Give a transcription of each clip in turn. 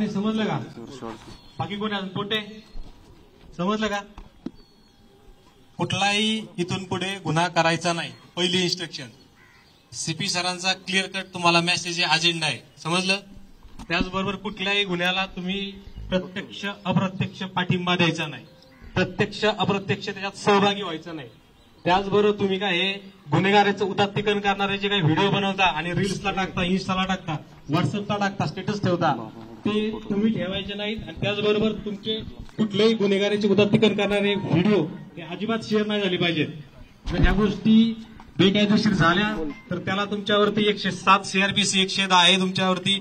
समजलं का? बाकी कोणी अजून पोटे समजलं का? कुठलाही इथून पुढे गुन्हा करायचा नाही, पहिली इन्स्ट्रक्शन. सीपी सरांचा क्लिअर कट तुम्हाला मेसेज अजेंडा आहे, समजलं? त्याचबरोबर कुठल्याही गुन्ह्याला तुम्ही प्रत्यक्ष अप्रत्यक्ष पाठिंबा द्यायचा नाही, प्रत्यक्ष अप्रत्यक्ष त्याच्यात सहभागी व्हायचं नाही. त्याचबरोबर तुम्ही काय हे गुन्हेगाराचं उदात्तीकरण करणारे जे काही व्हिडिओ बनवता आणि रील्सला टाकता, इन्स्टाला टाकता, व्हॉट्सअपला टाकता, स्टेटस ठेवता, ते तुम्ही ठेवायचे नाहीत. आणि त्याचबरोबर तुमचे कुठलेही गुन्हेगाराचे उदात्तीकरण करणारे व्हिडिओ हे अजिबात शेअर नाही झाले पाहिजेत. जर ह्या गोष्टी बेकायदेशीर झाल्या तर त्याला तुमच्यावरती 107 CRPC 110 आहे, तुमच्यावरती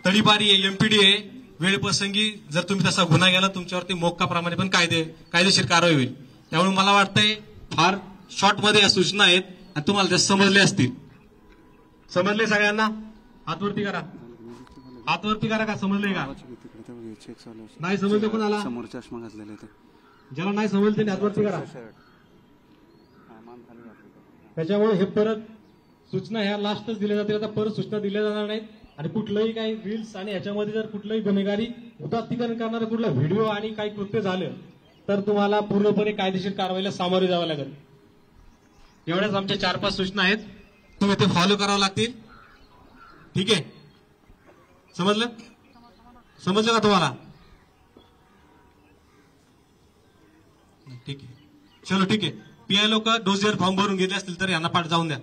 तडीपारी आहे, MPD आहे. वेळप्रसंगी जर तुम्ही तसा गुन्हा केला तुमच्यावरती मोक्काप्रमाणे पण कायदेशीर कारवाई होईल. त्यामुळे मला वाटतंय फार शॉर्टमध्ये या सूचना आहेत आणि तुम्हाला त्या समजले असतील. समजले सगळ्यांना? हातवरती करा, हातवरती करा. का समजले का? नाही समजले कोणाला? ज्याला नाही समजले त्यांनी हातवरती करा. त्याच्यामुळे हे परत सूचना ह्या लास्टच दिल्या जातील, आता परत सूचना दिल्या जाणार नाहीत. आणि कुठलंही काही रील्स आणि ह्याच्यामध्ये जर कुठलंही गुन्हेगारी उदात्तीकरण करणारं कुठलं व्हिडिओ आणि काही कृत्य झालं तर तुम्हाला पूर्णपणे कायदेशीर कारवाईला सामोरे जावं लागेल. एवढ्याच आमच्या 4-5 सूचना आहेत, तुम्ही ते फॉलो करावं लागतील. ठीक आहे? समजलं? समजलं का तुम्हाला? ठीक आहे, चलो ठीक आहे. PI लोक डोसियर फॉर्म भरून घेतले असतील तर यांना पाठ जाऊन द्या.